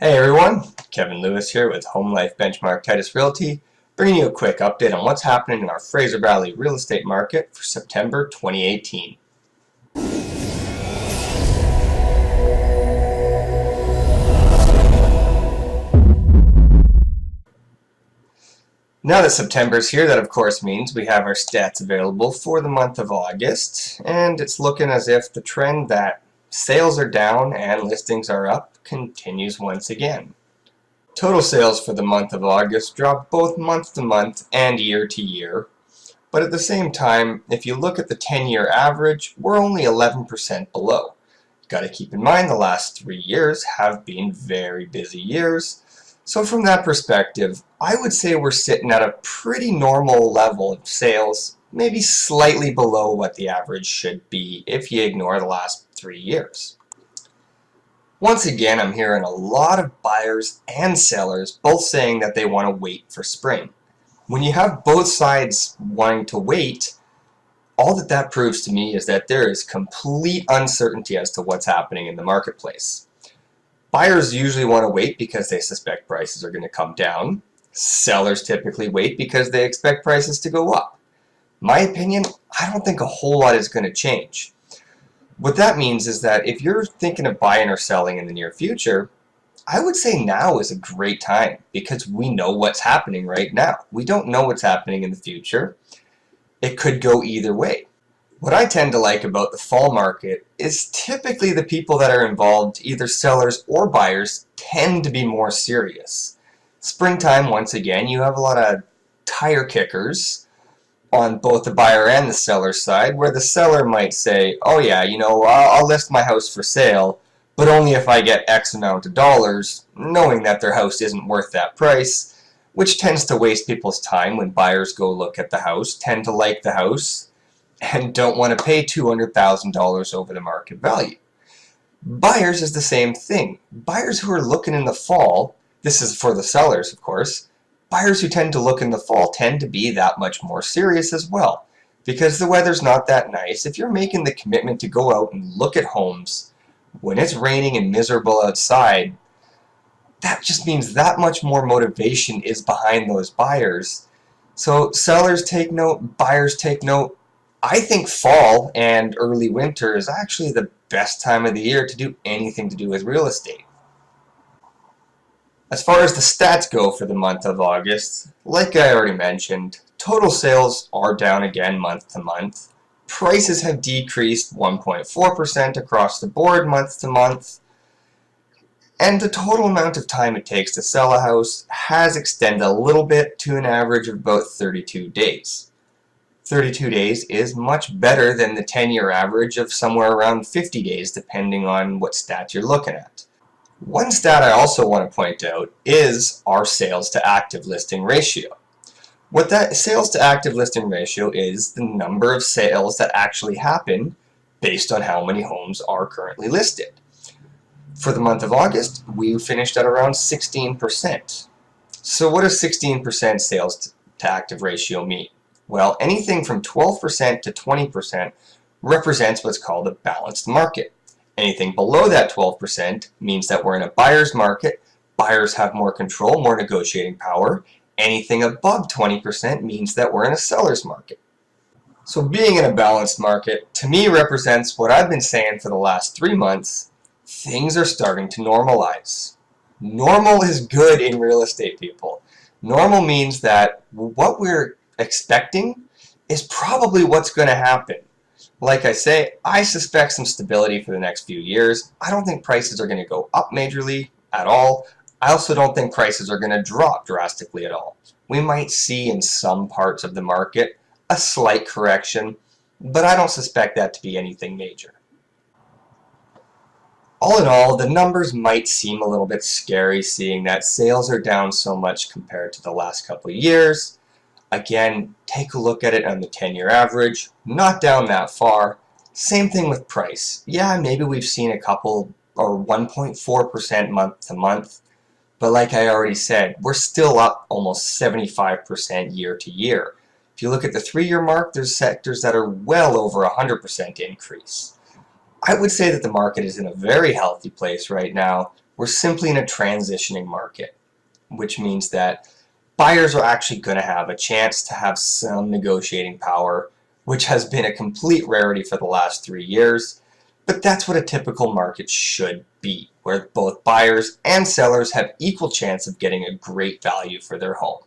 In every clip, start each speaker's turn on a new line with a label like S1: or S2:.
S1: Hey everyone, Kevin Lewis here with Home Life Benchmark Titus Realty, bringing you a quick update on what's happening in our Fraser Valley real estate market for September 2018. Now that September's here, that of course means we have our stats available for the month of August, and it's looking as if the trend that sales are down and listings are up continues once again. Total sales for the month of August dropped both month to month and year to year, but at the same time, if you look at the 10-year average, we're only 11% below. Got to keep in mind the last 3 years have been very busy years, so from that perspective, I would say we're sitting at a pretty normal level of sales, maybe slightly below what the average should be if you ignore the last 3 years. Once again, I'm hearing a lot of buyers and sellers both saying that they want to wait for spring. When you have both sides wanting to wait, all that proves to me is that there is complete uncertainty as to what's happening in the marketplace. Buyers usually want to wait because they suspect prices are going to come down. Sellers typically wait because they expect prices to go up. My opinion, I don't think a whole lot is going to change. What that means is that if you're thinking of buying or selling in the near future, I would say now is a great time because we know what's happening right now. We don't know what's happening in the future. It could go either way. What I tend to like about the fall market is typically the people that are involved, either sellers or buyers, tend to be more serious. Springtime, once again, you have a lot of tire kickers on both the buyer and the seller side, where the seller might say, oh yeah, I'll list my house for sale, but only if I get X amount of dollars, knowing that their house isn't worth that price, which tends to waste people's time when buyers go look at the house, tend to like the house, and don't want to pay $200,000 over the market value. Buyers is the same thing. Buyers who are looking in the fall, this is for the sellers of course, buyers who tend to look in the fall tend to be that much more serious as well, because the weather's not that nice. If you're making the commitment to go out and look at homes when it's raining and miserable outside, that just means that much more motivation is behind those buyers. So sellers take note, buyers take note. I think fall and early winter is actually the best time of the year to do anything to do with real estate. As far as the stats go for the month of August, like I already mentioned, total sales are down again month to month. Prices have decreased 1.4% across the board month to month. And the total amount of time it takes to sell a house has extended a little bit to an average of about 32 days. 32 days is much better than the 10-year average of somewhere around 50 days depending on what stat you're looking at. One stat I also want to point out is our sales to active listing ratio. What that sales to active listing ratio is the number of sales that actually happen based on how many homes are currently listed. For the month of August, we finished at around 16%. So what does 16% sales to active ratio mean? Well, anything from 12% to 20% represents what's called a balanced market. Anything below that 12% means that we're in a buyer's market. Buyers have more control, more negotiating power. Anything above 20% means that we're in a seller's market. So being in a balanced market, to me, represents what I've been saying for the last 3 months. Things are starting to normalize. Normal is good in real estate, people. Normal means that what we're expecting is probably what's going to happen. Like I say, I suspect some stability for the next few years. I don't think prices are going to go up majorly at all. I also don't think prices are going to drop drastically at all. We might see in some parts of the market a slight correction, but I don't suspect that to be anything major. All in all, the numbers might seem a little bit scary, seeing that sales are down so much compared to the last couple of years. Again, take a look at it on the 10-year average, not down that far. Same thing with price. Yeah, maybe we've seen a couple or 1.4% month to month, but like I already said, we're still up almost 75% year to year. If you look at the 3-year mark, there's sectors that are well over 100% increase. I would say that the market is in a very healthy place right now, we're simply in a transitioning market, which means that buyers are actually going to have a chance to have some negotiating power, which has been a complete rarity for the last 3 years. But that's what a typical market should be, where both buyers and sellers have equal chance of getting a great value for their home.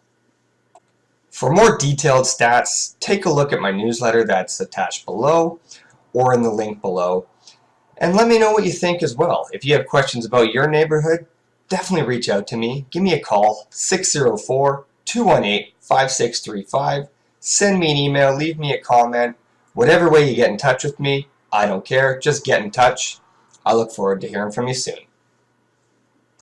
S1: For more detailed stats, take a look at my newsletter that's attached below or in the link below. And let me know what you think as well. If you have questions about your neighborhood, definitely reach out to me. Give me a call, 604-218-5635. Send me an email, leave me a comment. Whatever way you get in touch with me, I don't care. Just get in touch. I look forward to hearing from you soon.